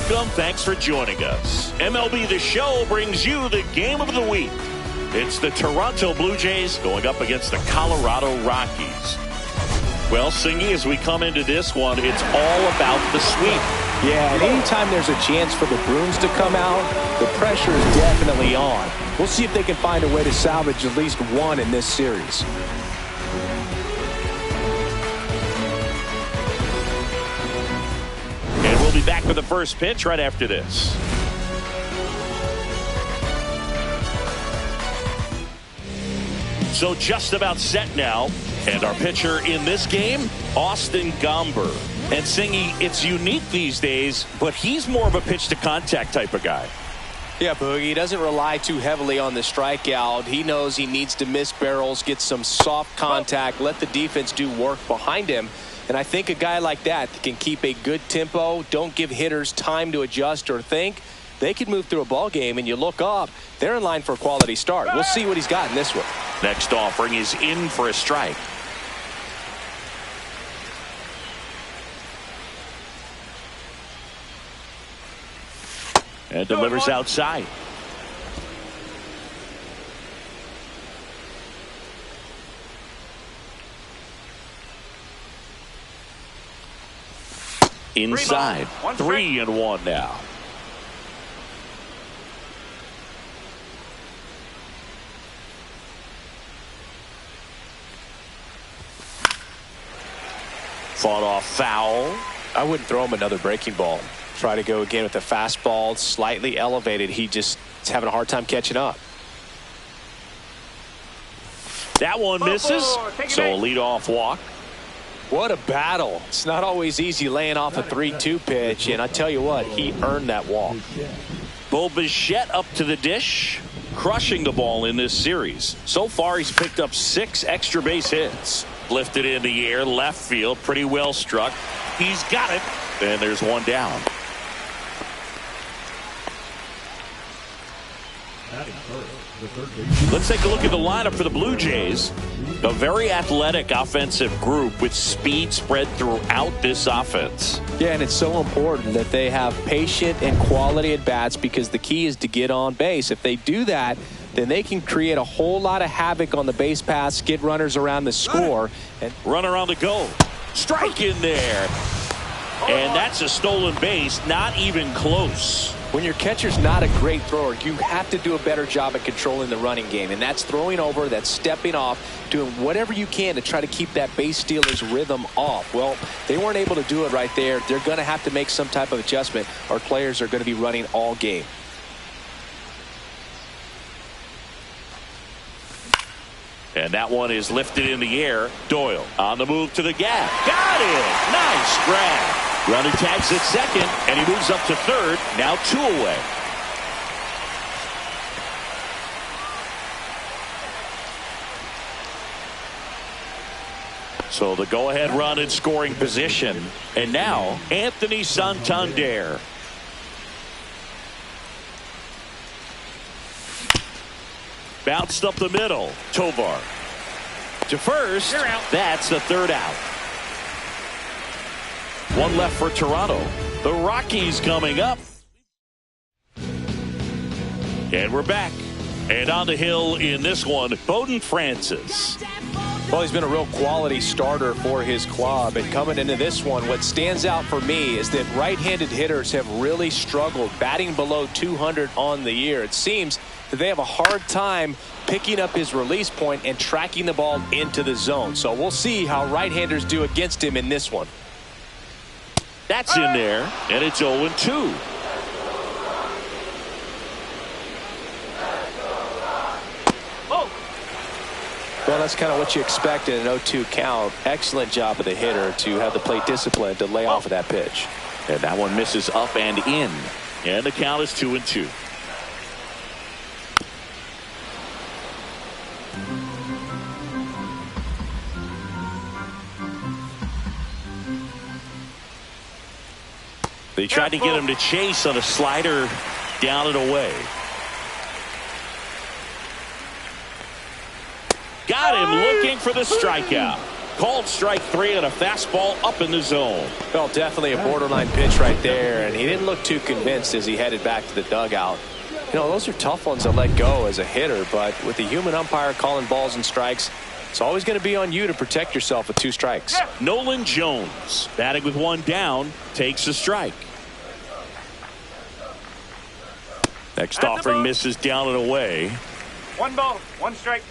welcome. Thanks for joining us. MLB The Show brings you the game of the week. It's the Toronto Blue Jays going up against the Colorado Rockies. Well, Singy, as we come into this one, it's all about the sweep. Yeah, and anytime there's a chance for the Bruins to come out, the pressure is definitely on. We'll see if they can find a way to salvage at least one in this series. And we'll be back with the first pitch right after this. So just about set now. And our pitcher in this game, Austin Gomber. And Singy, it's unique these days, but he's more of a pitch-to-contact type of guy. Yeah, Boogie, he doesn't rely too heavily on the strikeout. He knows he needs to miss barrels, get some soft contact, let the defense do work behind him. And I think a guy like that can keep a good tempo, don't give hitters time to adjust or think. They could move through a ball game, and you look up, they're in line for a quality start. We'll see what he's got in this one. Next offering is in for a strike. And delivers outside. Inside. 3-1 now. Fought off foul. I wouldn't throw him another breaking ball. Try to go again with the fastball, slightly elevated. He just is having a hard time catching up. That one misses, so a leadoff walk. What a battle. It's not always easy laying off a 3-2 pitch, and I tell you what, he earned that walk. Bo Bichette up to the dish, crushing the ball in this series. So far, he's picked up 6 extra base hits. Lifted in the air, left field, pretty well struck. He's got it, and there's one down. Let's take a look at the lineup for the Blue Jays. A very athletic offensive group with speed spread throughout this offense. Yeah, and it's so important that they have patient and quality at bats, because the key is to get on base. If they do that, then they can create a whole lot of havoc on the base paths, get runners around the score. And runner on the go. Strike in there. And that's a stolen base, not even close. When your catcher's not a great thrower, you have to do a better job at controlling the running game. And that's throwing over, that's stepping off, doing whatever you can to try to keep that base stealer's rhythm off. Well, they weren't able to do it right there. They're going to have to make some type of adjustment. Our players are going to be running all game. And that one is lifted in the air. Doyle on the move to the gap. Got it! Nice grab. Runner tags at second, and he moves up to third. Now 2 away. So the go-ahead run in scoring position. And now Anthony Santander. Bounced up the middle. Tovar to first. That's the third out. One left for Toronto. The Rockies coming up. And we're back. And on the hill in this one, Bowden Francis. Well, he's been a real quality starter for his club. And coming into this one, what stands out for me is that right-handed hitters have really struggled, batting below 200 on the year. It seems that they have a hard time picking up his release point and tracking the ball into the zone. So we'll see how right-handers do against him in this one. That's in there, and it's 0-2. Well, that's kind of what you expect in an 0-2 count. Excellent job of the hitter to have the plate discipline to lay off of that pitch. And that one misses up and in. And the count is 2-2. They tried to get him to chase on a slider down and away. Got him looking for the strikeout. Called strike 3 on a fastball up in the zone. Well, definitely a borderline pitch right there, and he didn't look too convinced as he headed back to the dugout. You know, those are tough ones to let go as a hitter, but with the human umpire calling balls and strikes, it's always going to be on you to protect yourself with 2 strikes. Nolan Jones, batting with 1 down, takes a strike. Next offering misses down and away. 1 ball, 1 strike.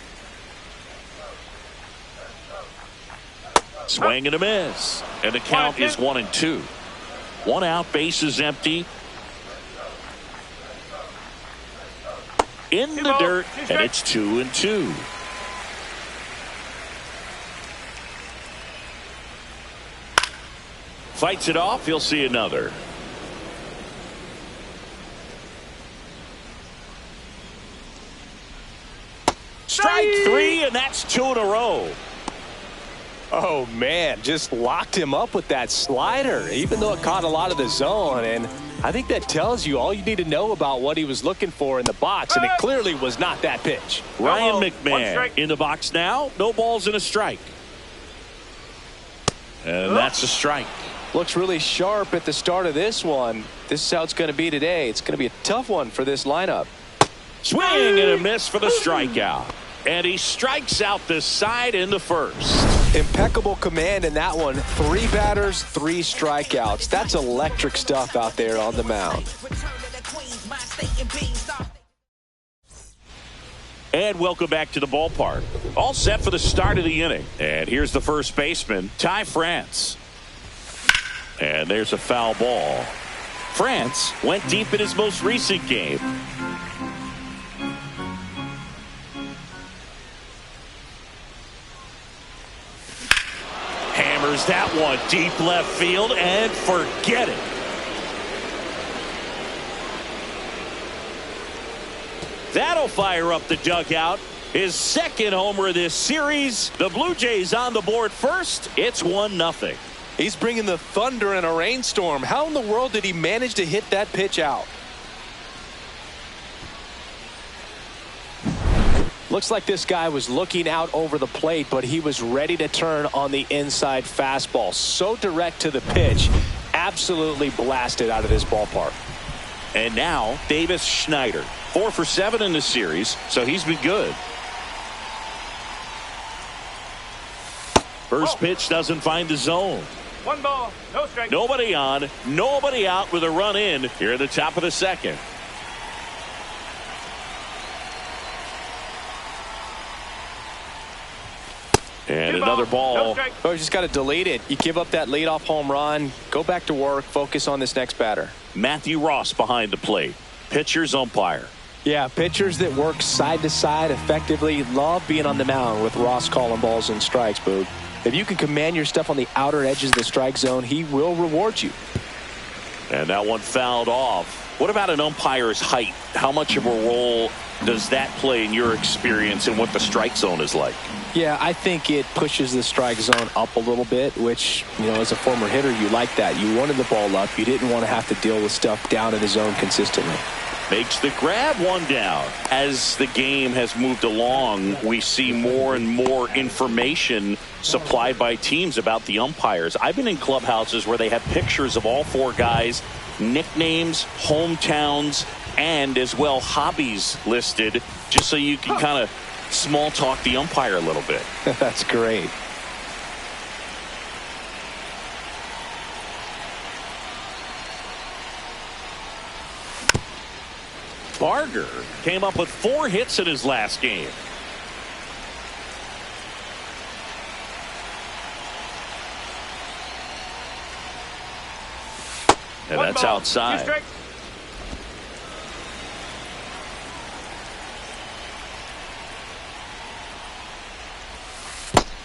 Swing and a miss. And the count is 1-2. 1 out, base is empty. In the dirt, and it's 2-2. Fights it off, he'll see another. Strike 3, and that's 2 in a row. Oh, man, just locked him up with that slider, even though it caught a lot of the zone. And I think that tells you all you need to know about what he was looking for in the box, and it clearly was not that pitch. Ryan McMahon in the box now. No balls and a strike. And that's a strike. Looks really sharp at the start of this one. This is how it's going to be today. It's going to be a tough one for this lineup. Swing and a miss for the strikeout. And he strikes out this side in the first. Impeccable command in that one. 3 batters, 3 strikeouts. That's electric stuff out there on the mound. And welcome back to the ballpark. All set for the start of the inning. And here's the first baseman, Ty France. And there's a foul ball. France went deep in his most recent game. Hammers that one deep left field and forget it. That'll fire up the dugout. His second homer of this series. The Blue Jays on the board first. It's 1-0. He's bringing the thunder in a rainstorm. How in the world did he manage to hit that pitch out? Looks like this guy was looking out over the plate, but he was ready to turn on the inside fastball. So direct to the pitch. Absolutely blasted out of this ballpark. And now Davis Schneider. 4 for 7 in the series, so he's been good. First pitch doesn't find the zone. 1 ball, no strike. Nobody on, nobody out with a run in here at the top of the second. And another ball. Oh, you just got to delete it. You give up that leadoff home run. Go back to work. Focus on this next batter. Matthew Ross behind the plate. Pitcher's umpire. Yeah, pitchers that work side to side effectively love being on the mound with Ross calling balls and strikes, Boog. If you can command your stuff on the outer edges of the strike zone, he will reward you. And that one fouled off. What about an umpire's height? How much of a role does that play in your experience and what the strike zone is like? Yeah, I think it pushes the strike zone up a little bit, which, you know, as a former hitter, you like that. You wanted the ball up. You didn't want to have to deal with stuff down in the zone consistently. Makes the grab, 1 down. As the game has moved along, we see more and more information supplied by teams about the umpires. I've been in clubhouses where they have pictures of all 4 guys, nicknames, hometowns, and as well hobbies listed, just so you can kind of small talk the umpire a little bit. That's great. Barger came up with 4 hits in his last game. And that's outside.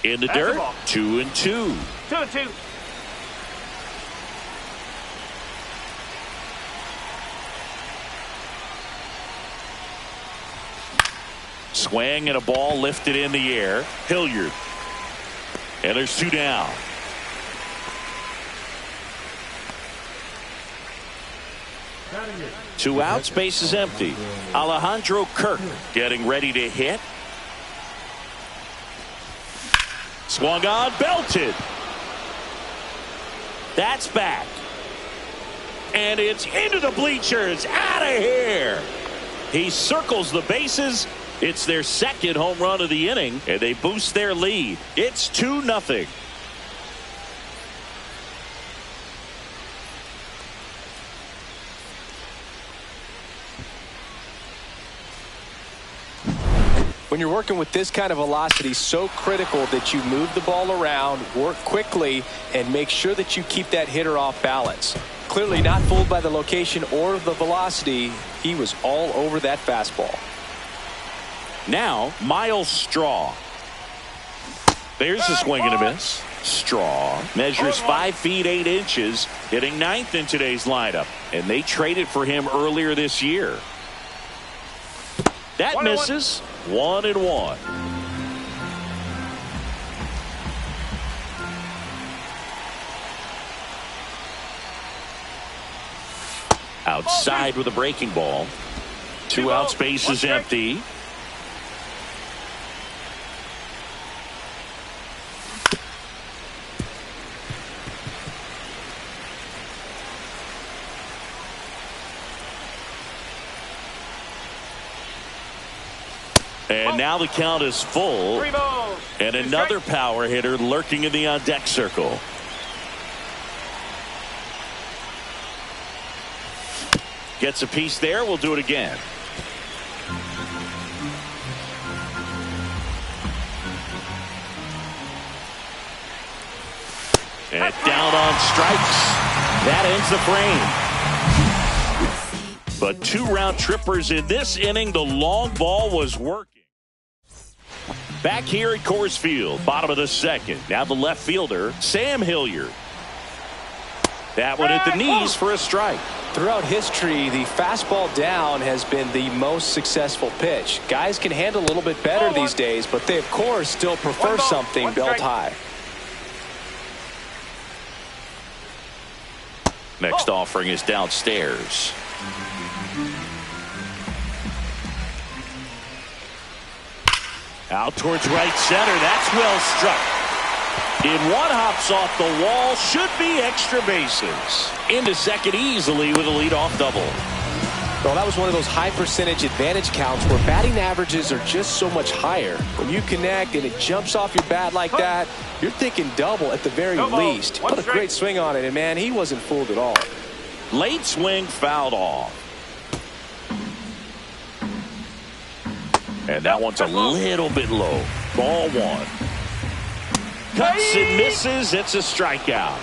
In the dirt, 2-2. 2-2. Swing and a ball lifted in the air. Hilliard. And there's 2 down. Two outs, base is empty. Alejandro Kirk getting ready to hit. Swung on, belted. That's back. And it's into the bleachers. Out of here. He circles the bases. It's their second home run of the inning, and they boost their lead. It's 2-0. When you're working with this kind of velocity, so critical that you move the ball around, work quickly, and make sure that you keep that hitter off balance. Clearly not fooled by the location or the velocity. He was all over that fastball. Now, Miles Straw. There's a swing and a miss. Straw measures 5 feet 8 inches, hitting ninth in today's lineup. And they traded for him earlier this year. That misses. 1-1. Outside with a breaking ball. 2 out, space is empty. And now the count is full. And another power hitter lurking in the on-deck circle. Gets a piece there. We'll do it again. And down on strikes. That ends the frame. But 2 round trippers in this inning. The long ball was working. Back here at Coors Field, bottom of the second. Now the left fielder, Sam Hilliard. That one at the knees for a strike. Throughout history, the fastball down has been the most successful pitch. Guys can handle a little bit better these days, but they, of course, still prefer something belt high. Next offering is downstairs. Out towards right center. That's well struck. In one, hops off the wall. Should be extra bases. Into second easily with a leadoff double. Well, that was one of those high percentage advantage counts where batting averages are just so much higher. When you connect and it jumps off your bat like that, you're thinking double at the very least. Put a great swing on it, and man, he wasn't fooled at all. Late swing fouled off. And that one's a little bit low. Ball 1. Cuts and misses. It's a strikeout.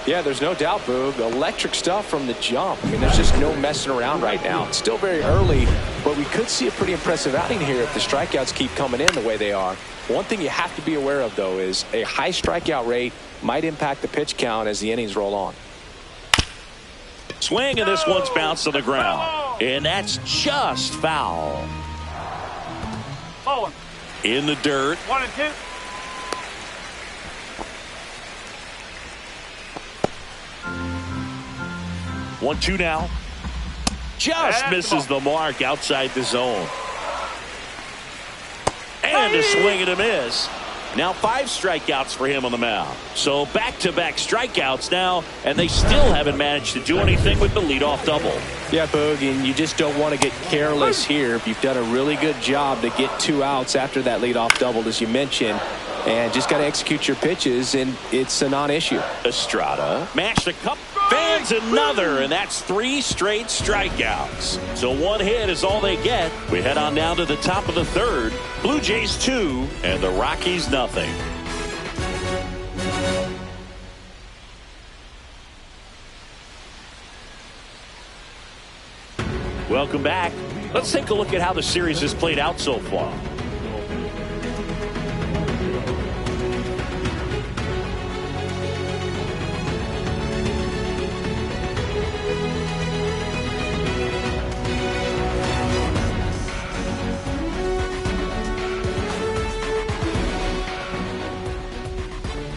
Yeah, there's no doubt, Boog. Electric stuff from the jump. I mean, there's just no messing around right now. It's still very early, but we could see a pretty impressive outing here if the strikeouts keep coming in the way they are. One thing you have to be aware of, though, is a high strikeout rate might impact the pitch count as the innings roll on. Swing, and this one's bounced to the ground. And that's just foul. In the dirt. 1-2. One, two now. Just misses the mark outside the zone. And a swing and a miss. Now 5 strikeouts for him on the mound. So back-to-back strikeouts now, and they still haven't managed to do anything with the leadoff double. Yeah, Boog, and you just don't want to get careless here. You've done a really good job to get 2 outs after that leadoff double, as you mentioned, and just got to execute your pitches, and it's a non-issue. Estrada mashed a couple. Fans another, and that's 3 straight strikeouts. So 1 hit is all they get. We head on down to the top of the third. Blue Jays 2 and the Rockies nothing. Welcome back. Let's take a look at how the series has played out so far.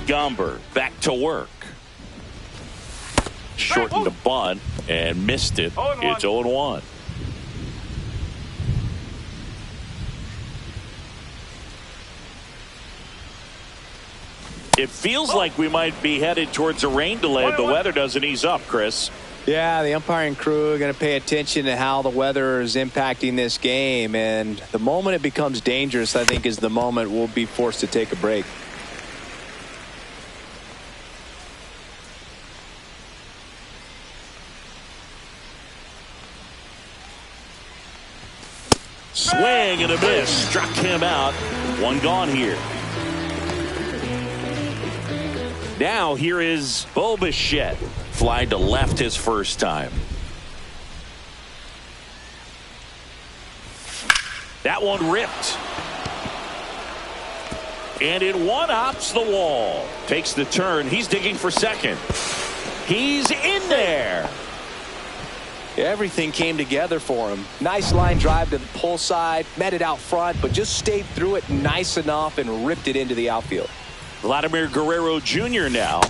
Gomber back to work. Shortened the bunt and missed it. It's 0-1. It feels like we might be headed towards a rain delay if the weather doesn't ease up, Chris. Yeah, the umpiring crew are going to pay attention to how the weather is impacting this game. And the moment it becomes dangerous, I think, is the moment we'll be forced to take a break. Swing and a miss. Struck him out. One gone here. Now here is Bo Bichette. Fly to left his first time. That one ripped. And it one-hops the wall. Takes the turn. He's digging for second. He's in there. Everything came together for him. Nice line drive to the pull side. Met it out front, but just stayed through it nice enough and ripped it into the outfield. Vladimir Guerrero Jr. now.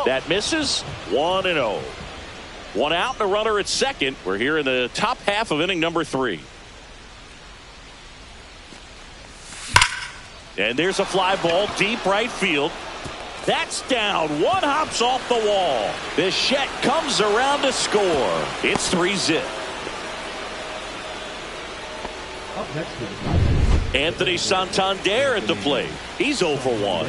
That misses. 1-0. One out and a runner at second. We're here in the top half of inning number 3. And there's a fly ball deep right field. That's down. One hops off the wall. Bichette comes around to score. It's 3-zip. Anthony Santander at the plate. He's 0 for 1.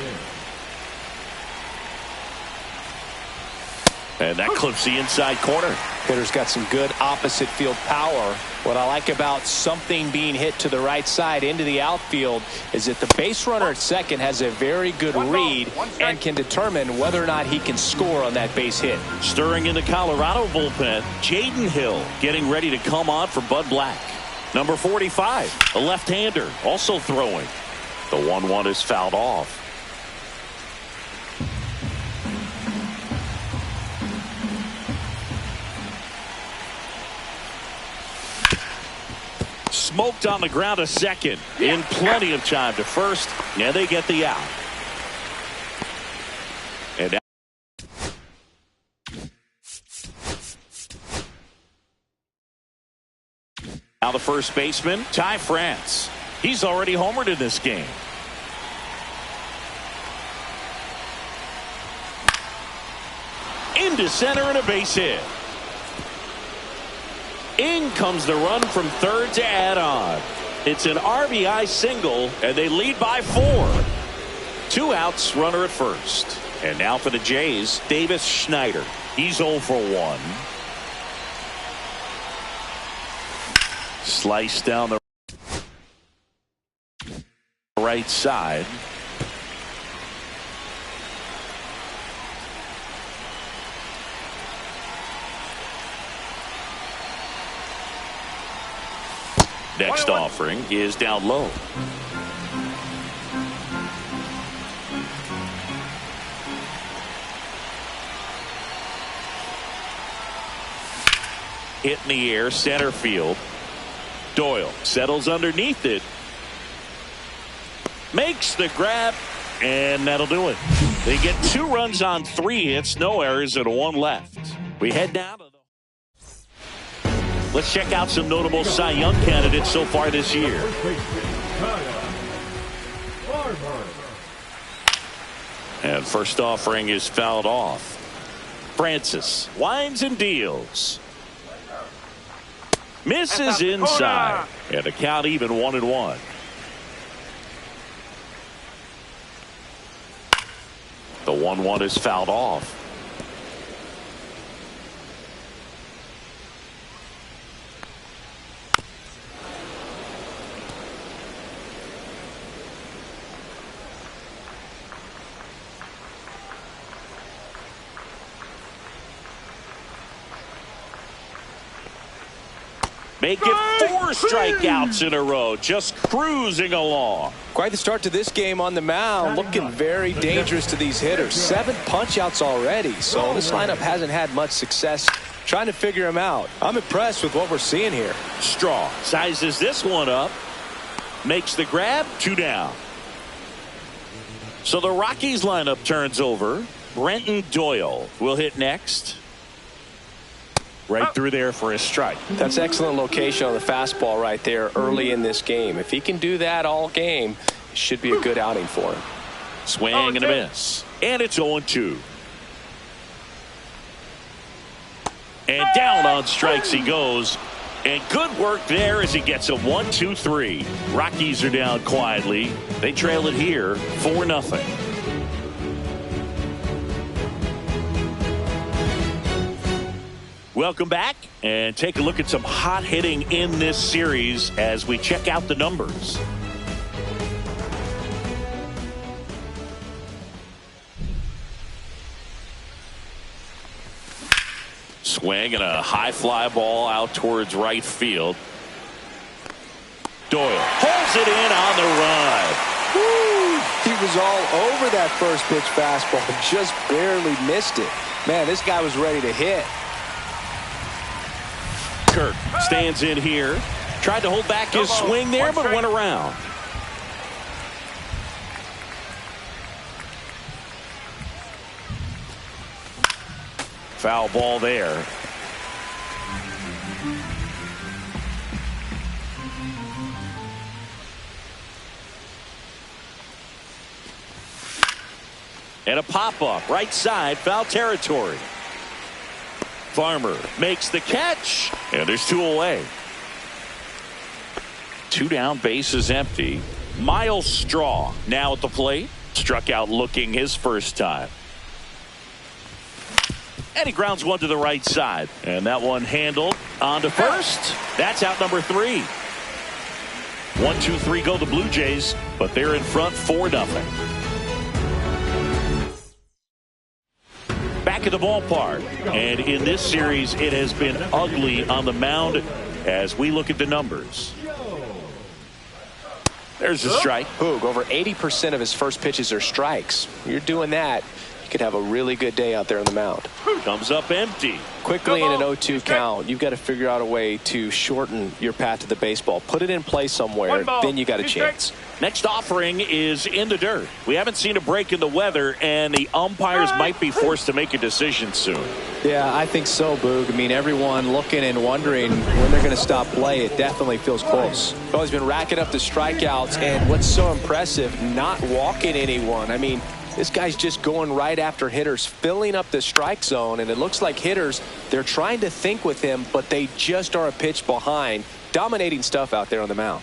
And that clips the inside corner. Hitter's got some good opposite field power. What I like about something being hit to the right side into the outfield is that the base runner at second has a very good read and can determine whether or not he can score on that base hit. Stirring in the Colorado bullpen, Jaden Hill getting ready to come on for Bud Black. Number 45, a left-hander, also throwing. The 1-1 is fouled off. Smoked on the ground to second. In plenty of time to first. And they get the out. And now the first baseman, Ty France. He's already homered in this game. Into center and a base hit. In comes the run from third to add on. It's an RBI single, and they lead by 4. 2 outs, runner at first. And now for the Jays, Davis Schneider. He's 0 for 1. Slice down the right side. Next offering is down low. Hit in the air, center field. Doyle settles underneath it. Makes the grab, and that'll do it. They get 2 runs on 3 hits, no errors, and 1 left. We head down to let's check out some notable Cy Young candidates so far this year. And first offering is fouled off. Francis winds and deals. Misses inside. And the count even 1-1. The 1-1 is fouled off. Make it 4 strikeouts in a row, just cruising along. Quite the start to this game on the mound, looking very dangerous to these hitters. 7 punch-outs already, so this lineup hasn't had much success trying to figure him out. I'm impressed with what we're seeing here. Straw sizes this one up, makes the grab, 2 down. So the Rockies lineup turns over. Brenton Doyle will hit next. Right through there for a strike. That's excellent location on the fastball right there early in this game. If he can do that all game, it should be a good outing for him. Swing and a miss. And it's 0-2. And down on strikes he goes. And good work there as he gets a 1-2-3. Rockies are down quietly. They trail it here 4-0. Welcome back and take a look at some hot hitting in this series as we check out the numbers. Swing and a high fly ball out towards right field. Doyle holds it in on the run. Woo! He was all over that first pitch fastball, just barely missed it. Man, this guy was ready to hit. Kirk stands in here. Tried to hold back his swing there, but went around. Foul ball there. And a pop-up right side, foul territory. Farmer makes the catch, and there's 2 away. 2 down, bases empty. Miles Straw now at the plate. Struck out looking his first time. And he grounds one to the right side. And that one handled on to first. That's out number 3. 1-2-3 go the Blue Jays, but they're in front 4-0. Back at the ballpark. And in this series, it has been ugly on the mound as we look at the numbers. There's a strike. Boog, over 80% of his first pitches are strikes. You're doing that, you could have a really good day out there on the mound. Comes up empty. Quickly in an 0-2 count, you've got to figure out a way to shorten your path to the baseball. Put it in play somewhere, then you got a chance. Next offering is in the dirt. We haven't seen a break in the weather, and the umpires might be forced to make a decision soon. Yeah, I think so, Boog. I mean, everyone looking and wondering when they're going to stop play. It definitely feels close. Well, he's been racking up the strikeouts, and what's so impressive, not walking anyone. I mean, this guy's just going right after hitters, filling up the strike zone, and it looks like hitters, they're trying to think with him, but they just are a pitch behind. Dominating stuff out there on the mound.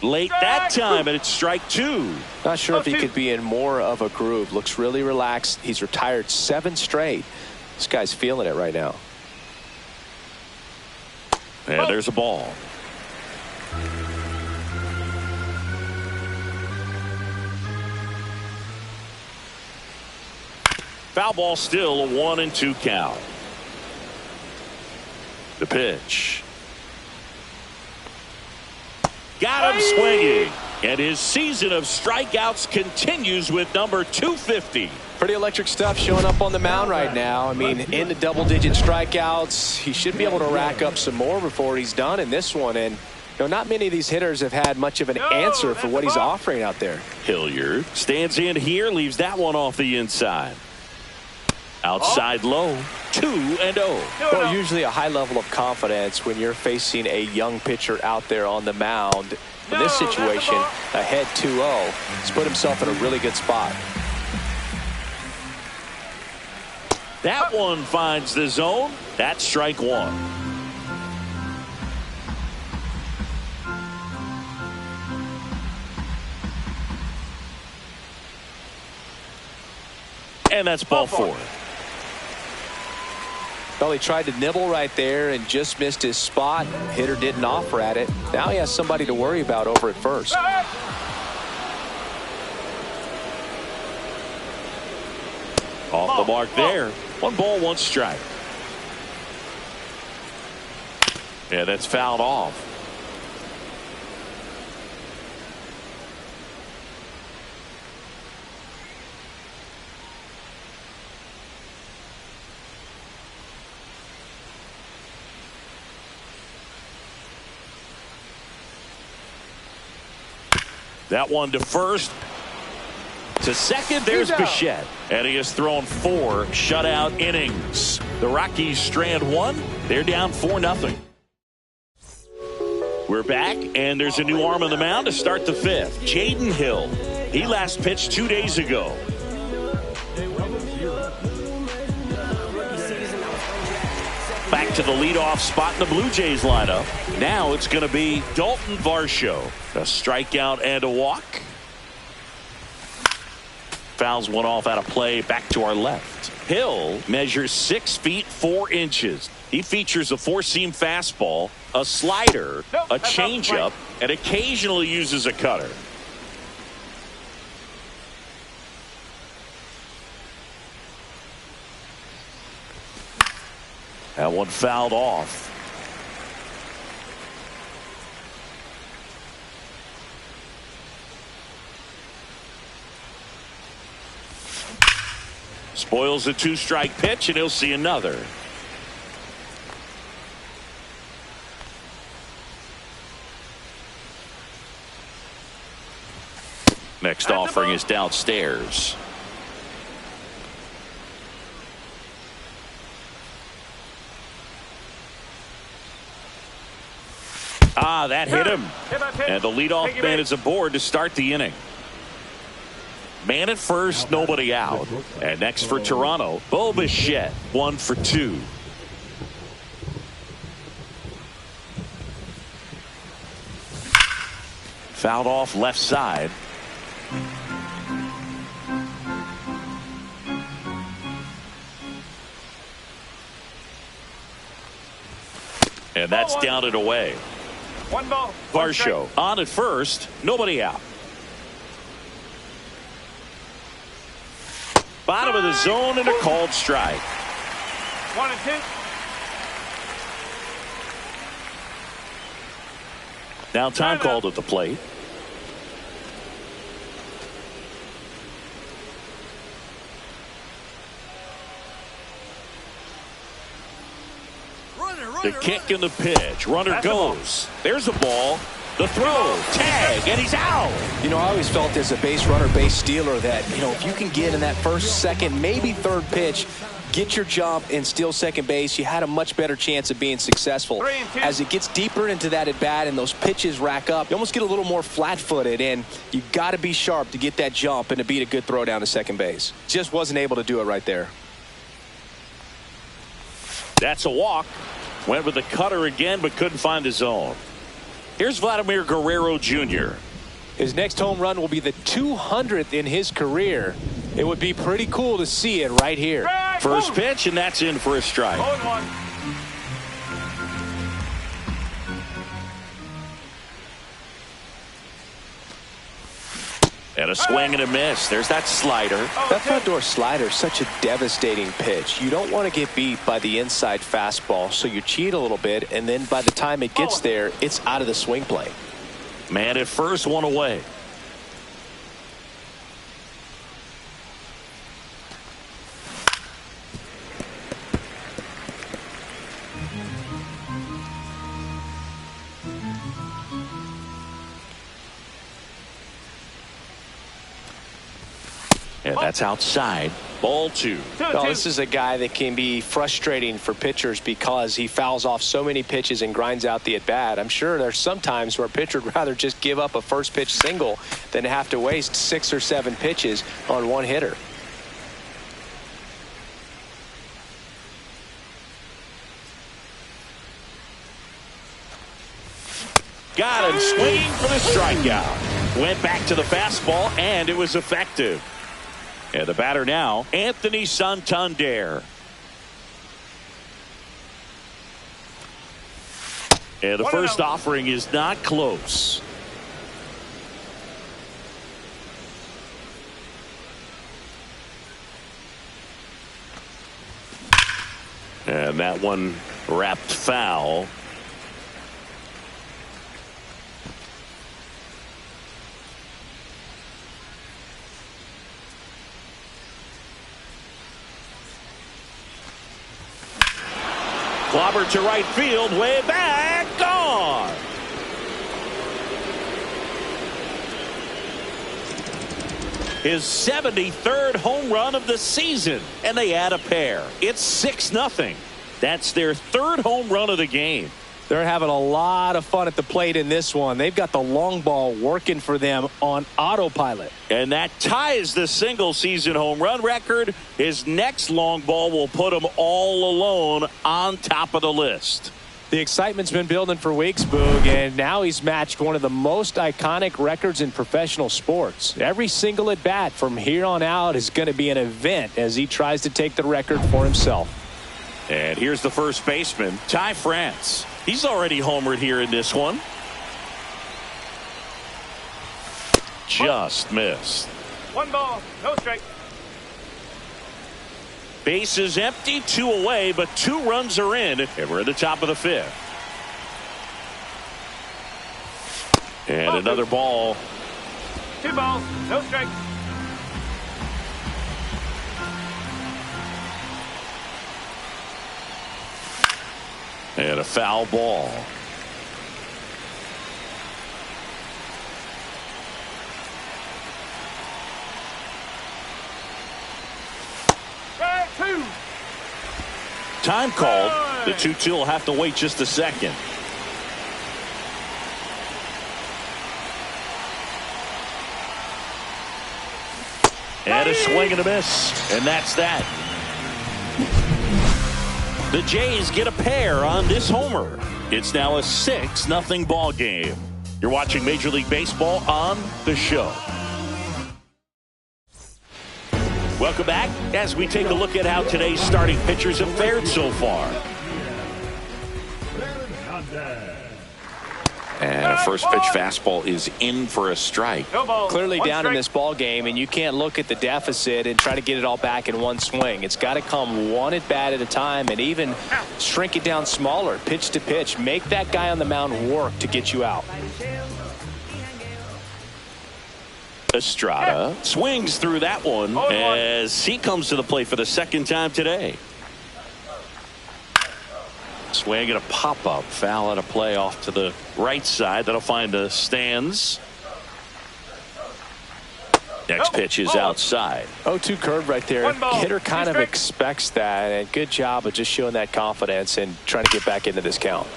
Late that time, and it's strike 2. Not sure if he could be in more of a groove. Looks really relaxed. He's retired 7 straight. This guy's feeling it right now. And there's a ball. Foul ball, still a 1-2 count. The pitch. Got him swinging. And his season of strikeouts continues with number 250. Pretty electric stuff showing up on the mound right now. I mean, into double-digit strikeouts. He should be able to rack up some more before he's done in this one. And, you know, not many of these hitters have had much of an answer for what he's offering out there. Hilliard stands in here, leaves that one off the inside. Outside low, 2-0. Well, usually a high level of confidence when you're facing a young pitcher out there on the mound. In this situation, ahead 2-0, he's put himself in a really good spot. That one finds the zone. That's strike 1. And that's ball 4. Well, he tried to nibble right there and just missed his spot. Hitter didn't offer at it. Now he has somebody to worry about over at first. Off the mark there. 1 ball, 1 strike. Yeah, that's fouled off. That one to first. To second, there's Bichette. And he has thrown 4 shutout innings. The Rockies strand 1. They're down 4-0. We're back, and there's a new arm on the mound to start the 5th. Jaden Hill. He last pitched 2 days ago. Back to the leadoff spot in the Blue Jays lineup. Now it's going to be Dalton Varsho. A strikeout and a walk. Fouls one off out of play. Back to our left. Hill measures 6 feet 4 inches. He features a four-seam fastball, a slider, a changeup, and occasionally uses a cutter. That one fouled off. Spoils a 2-strike pitch, and he'll see another. Next offering is downstairs. That hit him. And the leadoff man is aboard to start the inning. Man at first, nobody out. And next for Toronto, Bo Bichette, 1 for 2. Fouled off left side. And that's down and away. 1 ball. Varsho on at first, nobody out. Bottom of the zone and a called strike. 1 and 2. Now time called at the plate. The kick and the pitch. Runner goes. There's a ball. The throw. Tag. And he's out. You know, I always felt as a base runner, base stealer that, you know, if you can get in that first, second, maybe third pitch, get your jump and steal second base, you had a much better chance of being successful. 3 and 2. As it gets deeper into that at bat and those pitches rack up, you almost get a little more flat-footed, and you got to be sharp to get that jump and to beat a good throw down to second base. Just wasn't able to do it right there. That's a walk. Went with the cutter again, but couldn't find the zone. Here's Vladimir Guerrero Jr. His next home run will be the 200th in his career. It would be pretty cool to see it right here. First pitch, and that's in for a strike. 0-1. And a swing and a miss. There's that slider. That front door slider is such a devastating pitch. You don't want to get beat by the inside fastball, so you cheat a little bit, and then by the time it gets there, it's out of the swing plane. Man at first, one away. And that's outside. Ball 2. Well, this is a guy that can be frustrating for pitchers because he fouls off so many pitches and grinds out the at-bat. I'm sure there's some times where a pitcher would rather just give up a first pitch single than have to waste 6 or 7 pitches on one hitter. Got him swinging for the strikeout. Went back to the fastball, and it was effective. And the batter now, Anthony Santander. And the first offering is not close. And that one wrapped foul. Clobber to right field, way back, gone. His 73rd home run of the season, and they add a pair. It's 6-0. That's their 3rd home run of the game. They're having a lot of fun at the plate in this one. They've got the long ball working for them on autopilot. And that ties the single-season home run record. His next long ball will put him all alone on top of the list. The excitement's been building for weeks, Boog, and now he's matched one of the most iconic records in professional sports. Every single at-bat from here on out is going to be an event as he tries to take the record for himself. And here's the first baseman, Ty France. He's already homered here in this one. Just missed. 1 ball, no strike. Base is empty, 2 away, but 2 runs are in, and we're at the top of the 5th. And another ball. 2 balls, no strike. And a foul ball. Strike 2. Time called. The 2-2 will have to wait just a second. And a swing and a miss. And that's that. The Jays get a pair on this homer. It's now a 6-0 ball game. You're watching Major League Baseball on The Show. Welcome back as we take a look at how today's starting pitchers have fared so far. And a first pitch fastball is in for a strike. No ball, Clearly 1 down strike. in this ball game, and you can't look at the deficit and try to get it all back in one swing. It's got to come one at bat at a time, and even shrink it down smaller, pitch to pitch. Make that guy on the mound work to get you out. Estrada swings through that one as he comes to the plate for the second time today. Swing and a pop-up, foul at a play off to the right side. That'll find the stands. Next pitch is outside. 0-2 curve right there. 1 ball, Hitter kind 2 of strikes. expects that, and good job of just showing that confidence and trying to get back into this count.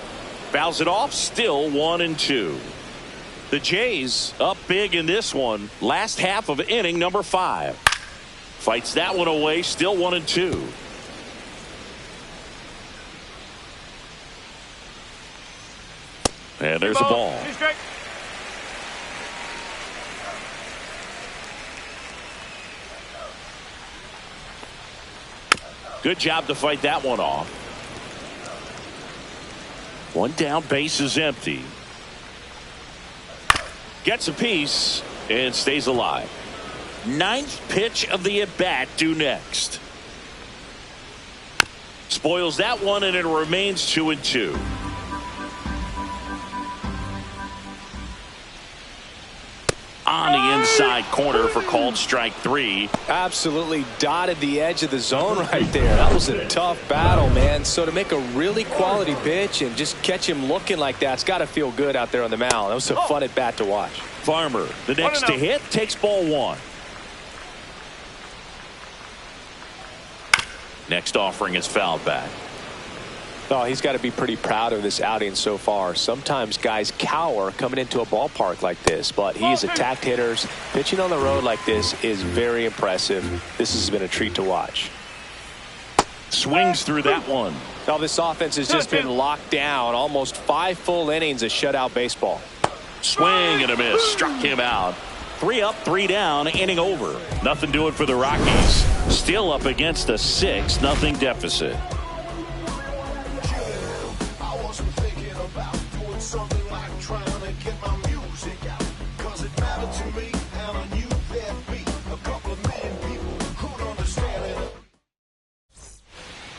Fouls it off, still 1-2. The Jays up big in this one. Last half of inning number 5. Fights that one away, still 1-2. And there's a ball. 2 strike. Good job to fight that one off. 1 down, base is empty. Gets a piece and stays alive. 9th pitch of the at-bat due next. Spoils that one, and it remains 2-2. On the inside corner for called strike 3. Absolutely dotted the edge of the zone right there. That was a tough battle, man. So to make a really quality pitch and just catch him looking like that, it's got to feel good out there on the mound. That was a fun at bat to watch. Farmer, the next to hit, takes ball 1. Next offering is fouled back. Oh, he's got to be pretty proud of this outing so far. Sometimes guys cower coming into a ballpark like this, but he's attacked hitters. Pitching on the road like this is very impressive. This has been a treat to watch. Swings through that one. Now this offense has just been locked down. Almost 5 full innings of shutout baseball. Swing and a miss. Struck him out. 3 up, 3 down, inning over. Nothing doing for the Rockies. Still up against a 6-0 deficit.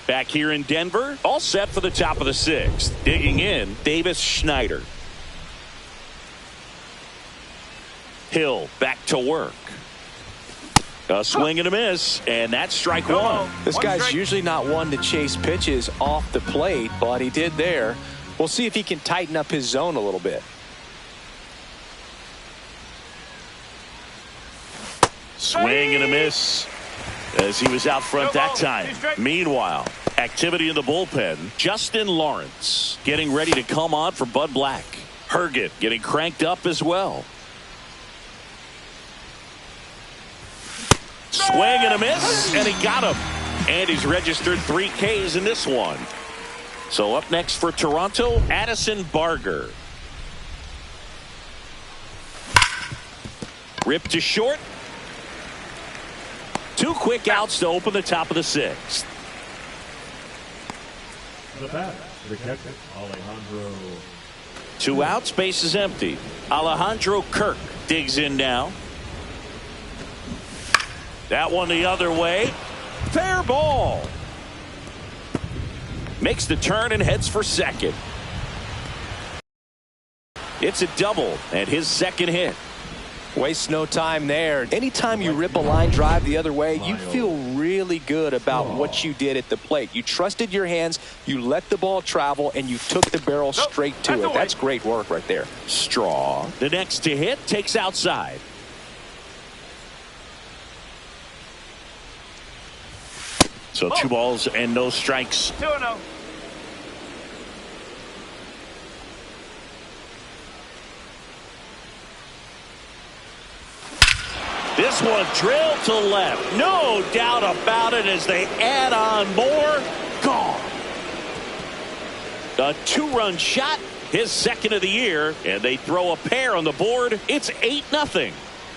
Back here in Denver, all set for the top of the 6th. Digging in, Davis Schneider. Hill back to work. A swing and a miss, and that's strike 1. This guy's usually not one to chase pitches off the plate, but he did there. We'll see if he can tighten up his zone a little bit. Swing and a miss as he was out front that time. Meanwhile, Activity in the bullpen. Justin Lawrence getting ready to come on for Bud Black. Herget getting cranked up as well. Swing and a miss, and he got him. And he's registered 3 Ks in this one. So up next for Toronto, Addison Barger. Rip to short. 2 quick outs to open the top of the 6th. The bat, the catcher, Alejandro. 2 outs, base is empty. Alejandro Kirk digs in now. That one the other way. Fair ball. Makes the turn and heads for second. It's a double and his second hit. Waste no time there. Anytime you rip a line drive the other way, you feel really good about what you did at the plate. You trusted your hands, you let the ball travel, and you took the barrel straight to it. That's great work right there. Straw, the next to hit, takes outside. So 2 balls and no strikes. 2-0. This one drilled to left. No doubt about it as they add on more. Gone. A 2-run shot, his second of the year, and they throw a pair on the board. It's 8-0.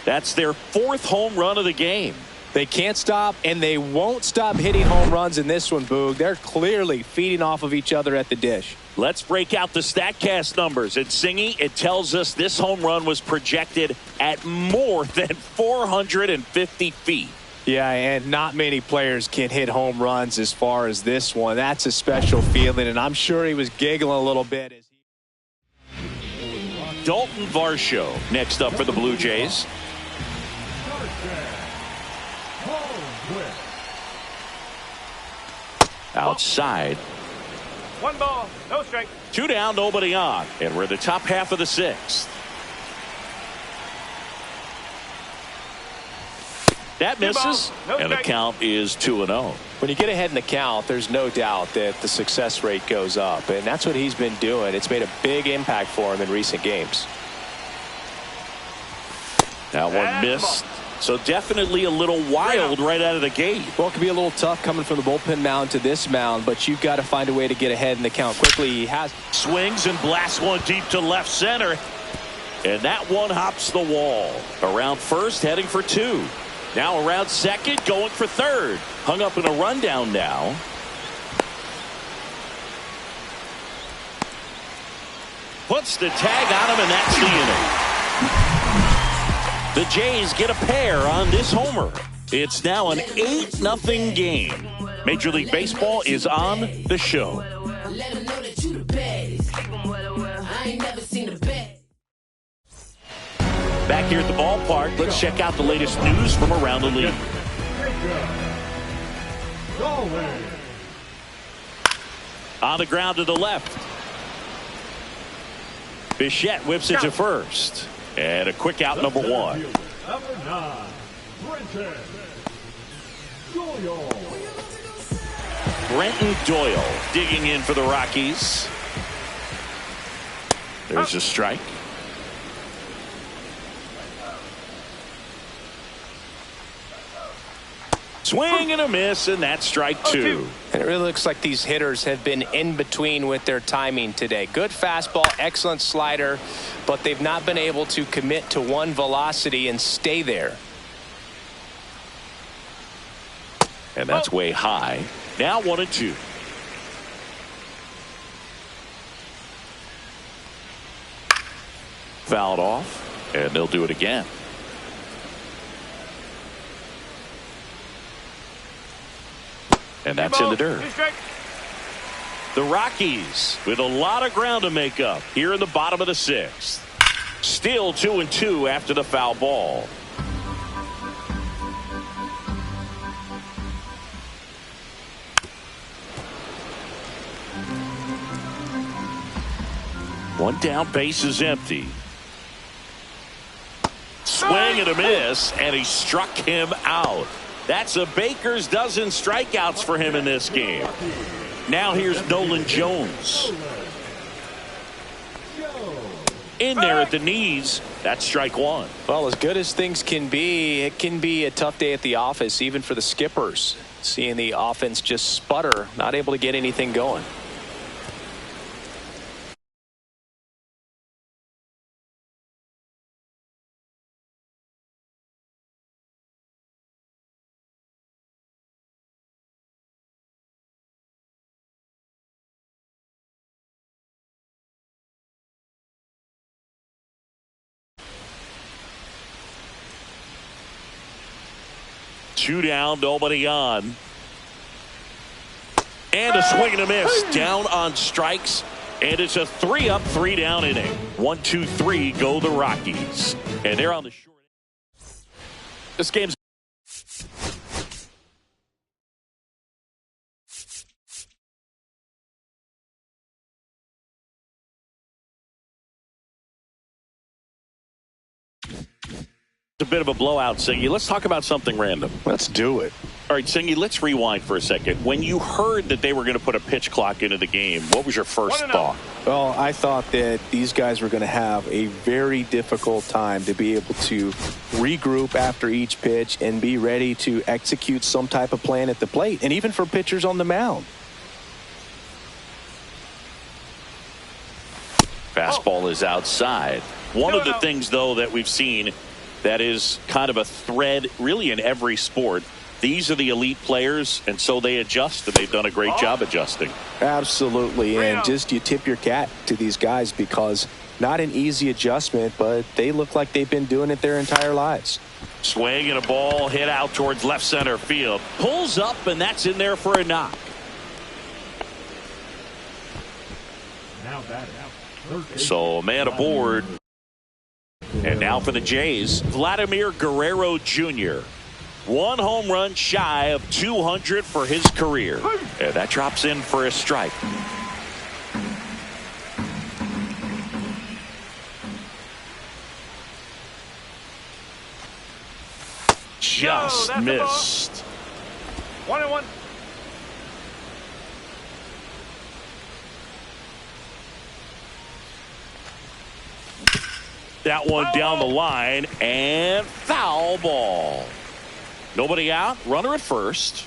That's their 4th home run of the game. They can't stop, and they won't stop hitting home runs in this one, Boog. They're clearly feeding off of each other at the dish. Let's break out the StatCast numbers. At Singy, it tells us this home run was projected at more than 450 feet. Yeah, and not many players can hit home runs as far as this one. That's a special feeling, and I'm sure he was giggling a little bit. Dalton Varsho next up for the Blue Jays. Outside. 1 ball, no strike. 2 down, nobody on. And we're in the top half of the 6th. That misses, and the count is 2-0. When you get ahead in the count, there's no doubt that the success rate goes up, and that's what he's been doing. It's made a big impact for him in recent games. That one missed. So definitely a little wild right out of the gate. Well, it can be a little tough coming from the bullpen mound to this mound, but you've got to find a way to get ahead in the count quickly. He has. Swings and blasts one deep to left center. And that one hops the wall. Around first, heading for 2. Now around second, going for third. Hung up in a rundown now. Puts the tag on him, and that's the inning. The Jays get a pair on this homer. It's now an 8-0 game. Major League Baseball is on the show. Back here at the ballpark, let's check out the latest news from around the league. On the ground to the left. Bichette whips it to first. And a quick out, number 1. Brenton Doyle digging in for the Rockies. There's a strike. Swing and a miss, and that's strike 2. And it really looks like these hitters have been in between with their timing today. Good fastball, excellent slider, but they've not been able to commit to one velocity and stay there. And that's way high. Now 1-2. Fouled off, and they'll do it again. And that's in the dirt. The Rockies with a lot of ground to make up here in the bottom of the 6th. Still 2-2 after the foul ball. One down, base is empty. Swing and a miss, and he struck him out. That's a baker's dozen strikeouts for him in this game. Now here's Nolan Jones. In there at the knees. That's strike one. Well, as good as things can be, it can be a tough day at the office, even for the skippers. Seeing the offense just sputter, not able to get anything going. Two down, nobody on. And a swing and a miss. Down on strikes. And it's a 3-up, 3-down inning. 1, 2, 3 go the Rockies. And they're on the short. This game's a bit of a blowout, Singy. Let's talk about something random. Let's do it. All right, Singy, let's rewind for a second. When you heard that they were going to put a pitch clock into the game, what was your first thought? Well, I thought that these guys were going to have a very difficult time to be able to regroup after each pitch and be ready to execute some type of plan at the plate, and even for pitchers on the mound. Fastball is outside. One of the things, though, that we've seen that is kind of a thread really in every sport. These are the elite players, and so they adjust, and they've done a great job adjusting. Absolutely, and just you tip your cap to these guys because not an easy adjustment, but they look like they've been doing it their entire lives. Swing and a ball hit out towards left center field. Pulls up, and that's in there for a knock. Now batting out. So a man aboard. And now for the Jays, Vladimir Guerrero Jr. One home run shy of 200 for his career. And that drops in for a strike. Just missed. 1-1. That one down the line and foul ball. Nobody out. Runner at first.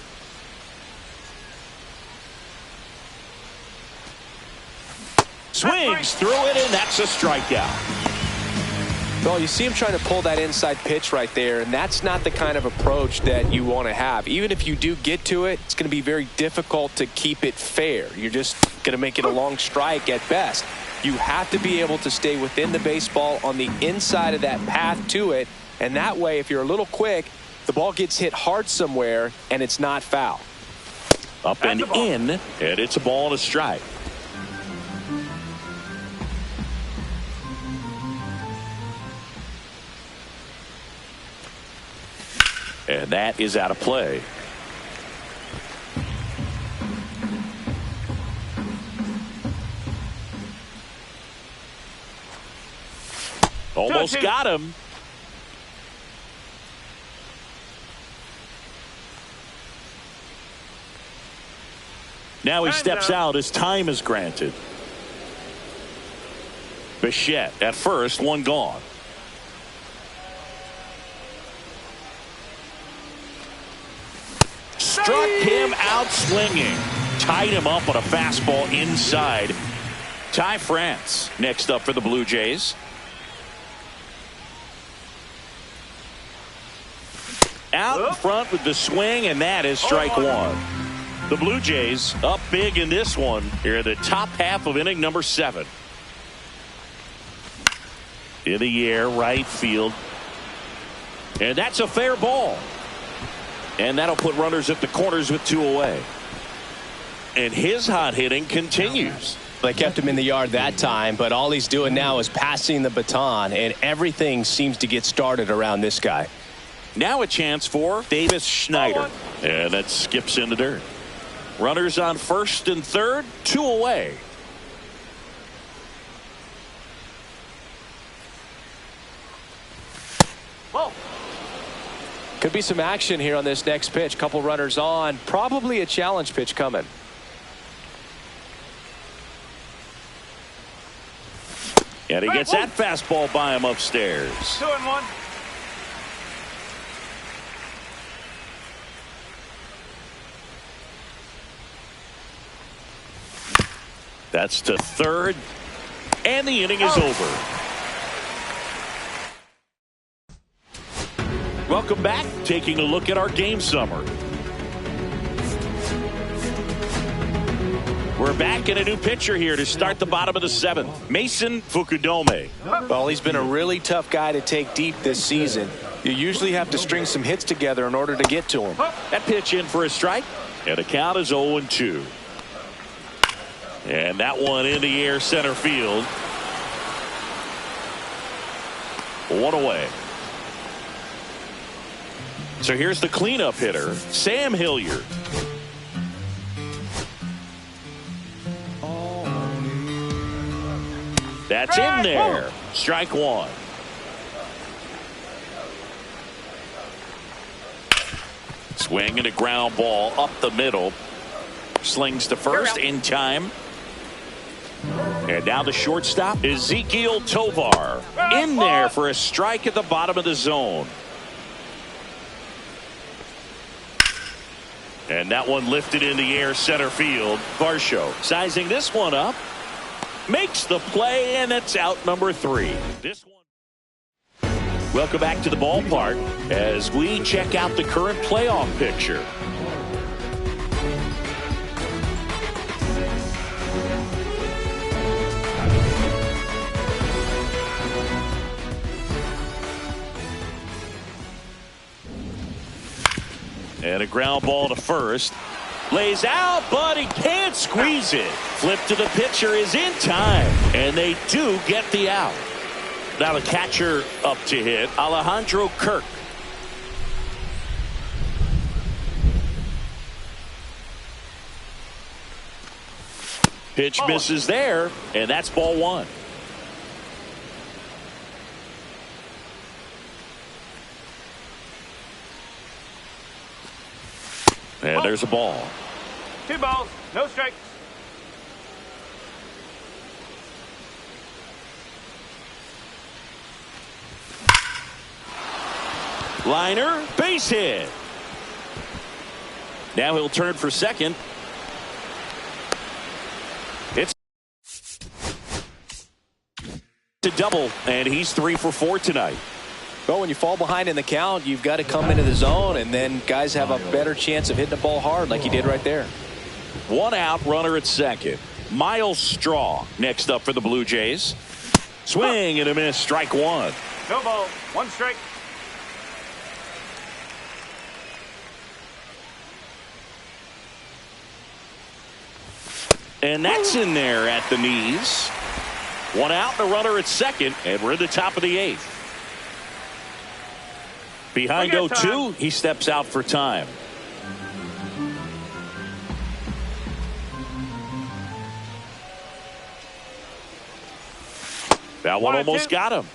Swings through it, and that's a strikeout. Well, you see him trying to pull that inside pitch right there, and that's not the kind of approach that you want to have. Even if you do get to it, it's going to be very difficult to keep it fair. You're just going to make it a long strike at best. You have to be able to stay within the baseball on the inside of that path to it, and that way, if you're a little quick, the ball gets hit hard somewhere, and it's not foul. Up and in, and it's a ball and a strike. And that is out of play. Almost got him. Now he steps out as time is granted. Bichette at first, one gone. Struck him out swinging. Tied him up on a fastball inside. Ty France next up for the Blue Jays. Out in front with the swing, and that is strike one. The Blue Jays up big in this one here at the top half of inning number 7. In the air, right field. And that's a fair ball. And that'll put runners at the corners with 2 away. And his hot hitting continues. They kept him in the yard that time, but all he's doing now is passing the baton, and everything seems to get started around this guy. Now a chance for Davis Schneider. And that skips in the dirt. Runners on first and third, 2 away. Could be some action here on this next pitch. Couple runners on. Probably a challenge pitch coming. And he gets that fastball by him upstairs. 2-1. That's to third. And the inning is over. Welcome back. Taking a look at our game summary. We're back in a new pitcher here to start the bottom of the seventh. Mason Fukudome. Well, he's been a really tough guy to take deep this season. You usually have to string some hits together in order to get to him. That pitch in for a strike. And the count is 0-2. And that one in the air center field. One away. So here's the cleanup hitter, Sam Hilliard. That's in there. Strike one. Swing and a ground ball up the middle. Slings to first in time. And now the shortstop, Ezekiel Tovar. In there for a strike at the bottom of the zone. And that one lifted in the air center field. Varsho sizing this one up. Makes the play, and it's out number 3. This one. Welcome back to the ballpark as we check out the current playoff picture. And a ground ball to first. Lays out, but he can't squeeze it. Flip to the pitcher is in time. And they do get the out. Now the catcher up to hit, Alejandro Kirk. Pitch misses there, and that's ball one. And there's a ball. 2 balls, no strikes. Liner, base hit. Now he'll turn for second. It's a double, and he's 3 for 4 tonight. Well, when you fall behind in the count, you've got to come into the zone, and then guys have a better chance of hitting the ball hard like he did right there. 1 out, runner at second. Miles Straw next up for the Blue Jays. Swing and a miss, strike one. No ball, 1 strike. And that's in there at the knees. 1 out, and a runner at second, and we're at the top of the 8th. Behind 0-2, he steps out for time. That one almost got him.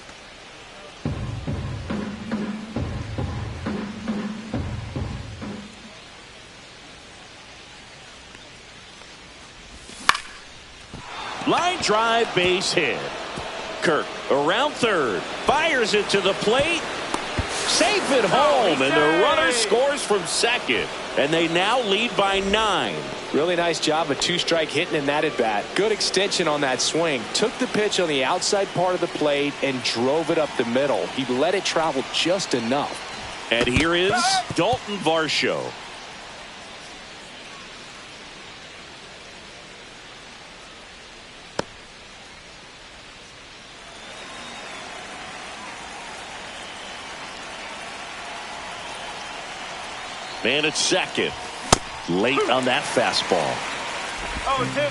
Line drive, base hit. Kirk around third, fires it to the plate. Safe at home, and the runner scores from second. And they now lead by 9. Really nice job of 2-strike hitting in that at bat. Good extension on that swing. Took the pitch on the outside part of the plate and drove it up the middle. He let it travel just enough. And here is Dalton Varsho. Man at second. Late on that fastball. 0-2.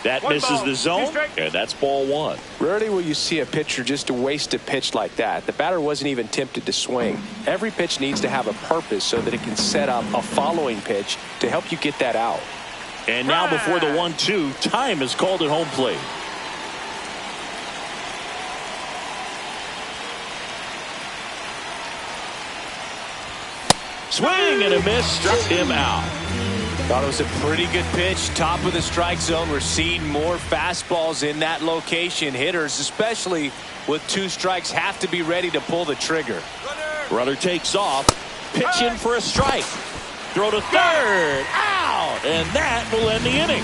That misses the zone, and that's ball one. Rarely will you see a pitcher just waste a pitch like that. The batter wasn't even tempted to swing. Every pitch needs to have a purpose so that it can set up a following pitch to help you get that out. And now before the 1-2, time is called at home plate. Swing and a miss, struck him out. Thought it was a pretty good pitch. Top of the strike zone. We're seeing more fastballs in that location. Hitters, especially with 2 strikes, have to be ready to pull the trigger. Runner takes off. Pitching for a strike. Throw to third. Out. And that will end the inning.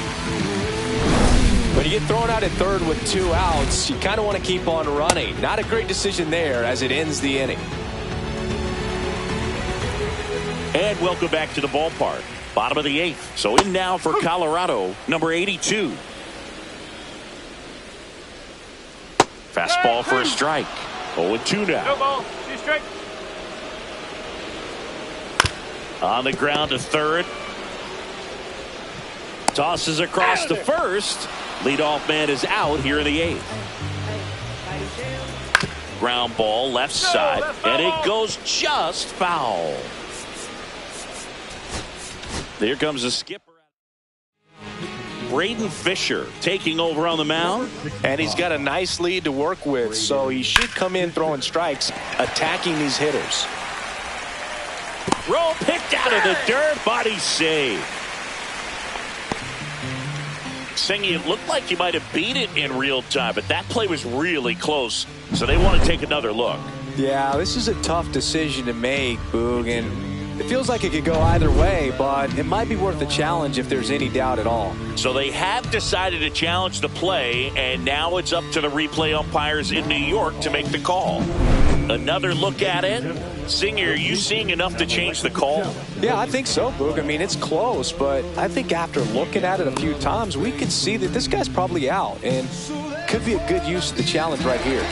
When you get thrown out at third with 2 outs, you kind of want to keep on running. Not a great decision there as it ends the inning. And welcome back to the ballpark. Bottom of the 8th. So in now for Colorado, number 82. Fastball for a strike. 0-2 now. No ball. 2 strikes. On the ground to third. Tosses across to first. Leadoff man is out here in the 8th. Ground ball left side. And it goes just foul. Here comes the skipper. Braden Fisher taking over on the mound. And he's got a nice lead to work with, so he should come in throwing strikes, attacking these hitters. Roll picked out of the dirt, body save. Singy, it looked like he might have beat it in real time, but that play was really close, so they want to take another look. Yeah, this is a tough decision to make, Boog, and it feels like it could go either way, but it might be worth the challenge if there's any doubt at all. So they have decided to challenge the play, and now it's up to the replay umpires in New York to make the call. Another look at it. Singer, are you seeing enough to change the call? Yeah, I think so, Boog. I mean, it's close, but I think after looking at it a few times, we can see that this guy's probably out, and could be a good use of the challenge right here.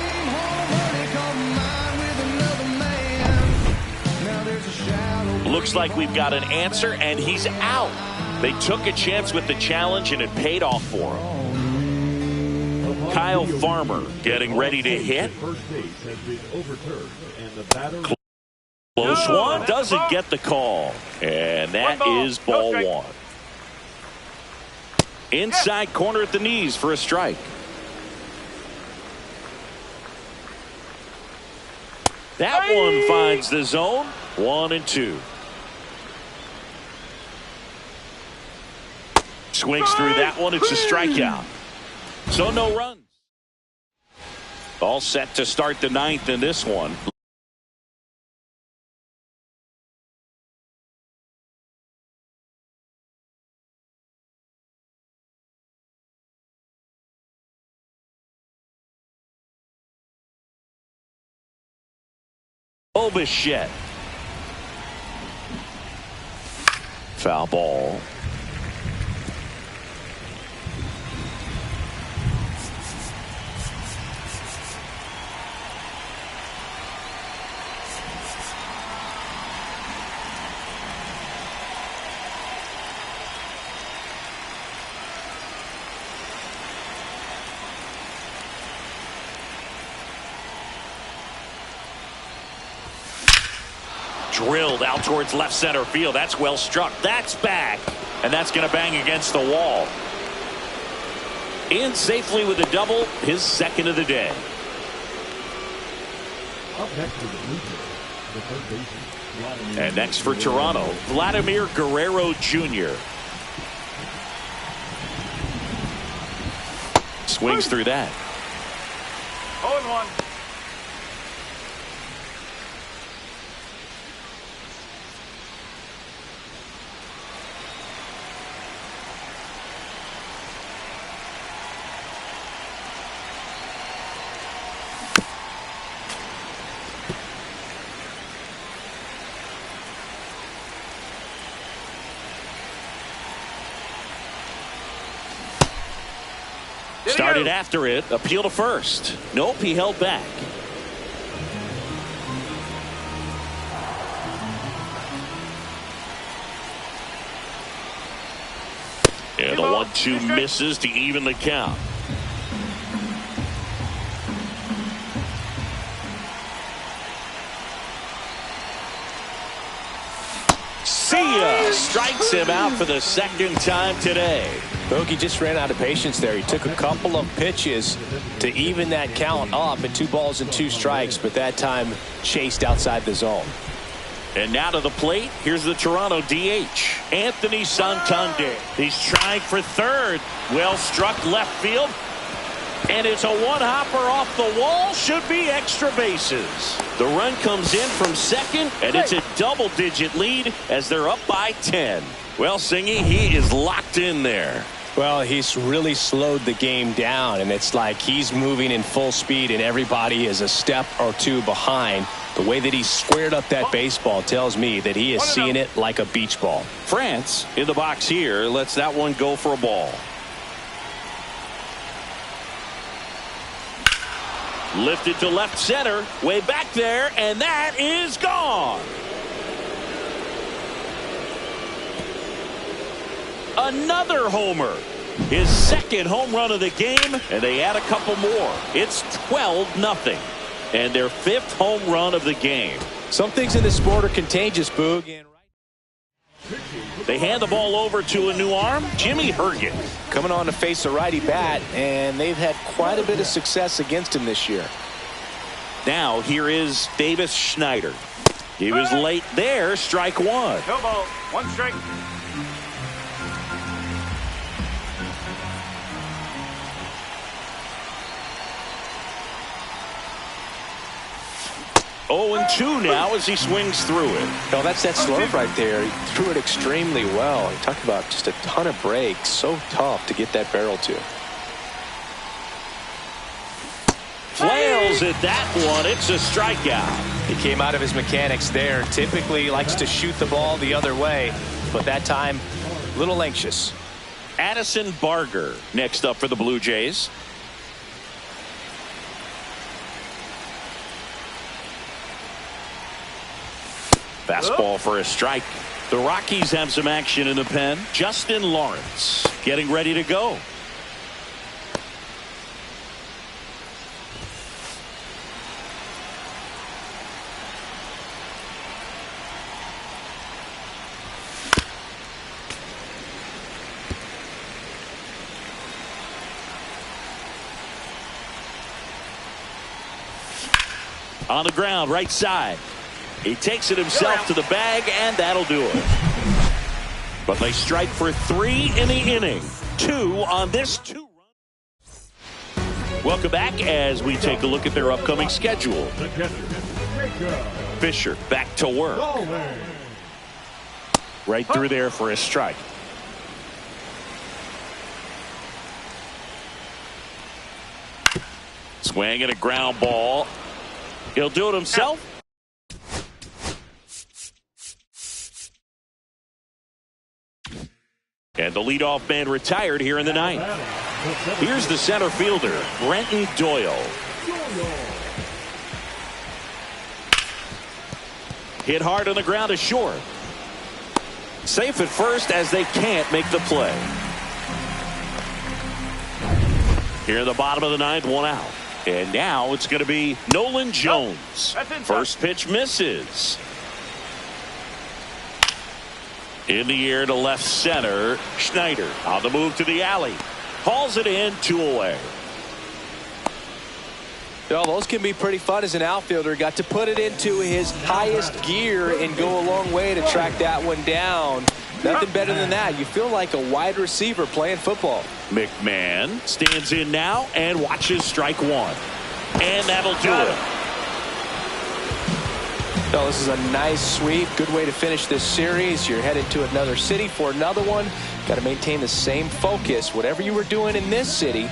Looks like we've got an answer, and he's out. They took a chance with the challenge, and it paid off for him. Kyle Farmer getting ready to hit. Close one, doesn't get the call. And that is ball 1. Inside corner at the knees for a strike. That one finds the zone. 1-2. Swings through that one. It's a strikeout. So no runs. All set to start the 9th in this one. Bichette. Foul ball. Drilled out towards left center field. That's well struck. That's back. And that's going to bang against the wall. In safely with a double, his 2nd of the day. And next for Toronto, Vladimir Guerrero Jr. Swings through that. 0-1. Started after it. Appeal to first. Nope, he held back. And the 1-2 misses to even the count. See ya. Strike strikes him out for the second time today. Bogey just ran out of patience there. He took a couple of pitches to even that count up at 2 balls and 2 strikes, but that time chased outside the zone. And now to the plate, here's the Toronto DH, Anthony Santander. He's trying for third. Well struck left field. And it's a one-hopper off the wall. Should be extra bases. The run comes in from second, and it's a double-digit lead as they're up by 10. Well, Singy, he is locked in there. Well, he's really slowed the game down, and it's like he's moving in full speed, and everybody is a step or 2 behind. The way that he squared up that baseball tells me that he is seeing it like a beach ball. France in the box here lets that one go for a ball. Lifted to left center, way back there, and that is gone. Another homer. His second home run of the game, and they add a couple more. It's 12-0. And their 5th home run of the game. Some things in this sport are contagious, Boog. They hand the ball over to a new arm, Jimmy Herget. Coming on to face a righty bat, and they've had quite a bit of success against him this year. Now here is Davis Schneider. He was late there, strike 1. No ball, 1 strike. Oh, and 2 now as he swings through it. No, that's that slope right there. He threw it extremely well. He talked about just a ton of breaks. So tough to get that barrel to. Flails at that one. It's a strikeout. He came out of his mechanics there. Typically he likes to shoot the ball the other way, but that time a little anxious. Addison Barger next up for the Blue Jays. Fastball for a strike. The Rockies have some action in the pen. Justin Lawrence getting ready to go. On the ground, right side. He takes it himself to the bag, and that'll do it. But they strike for 3 in the inning. 2 on this 2-run. Welcome back as we take a look at their upcoming schedule. Fisher back to work. Right through there for a strike. Swing and a ground ball. He'll do it himself. And the leadoff man retired here in the 9th. Here's the center fielder, Brenton Doyle. Hit hard on the ground to short. Safe at first as they can't make the play. Here in the bottom of the 9th, 1 out. And now it's going to be Nolan Jones. First pitch misses. In the air to left center. Schneider on the move to the alley. Hauls it in, 2 away. Well, those can be pretty fun as an outfielder. Got to put it into his highest gear and go a long way to track that one down. Nothing better than that. You feel like a wide receiver playing football. McMahon stands in now and watches strike 1. And that'll do it. Well, this is a nice sweep. Good way to finish this series. You're headed to another city for another one. Got to maintain the same focus. Whatever you were doing in this city,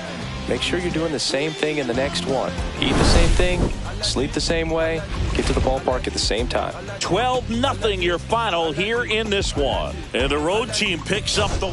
make sure you're doing the same thing in the next one. Eat the same thing, sleep the same way, get to the ballpark at the same time. 12-0 your final here in this one. And the road team picks up the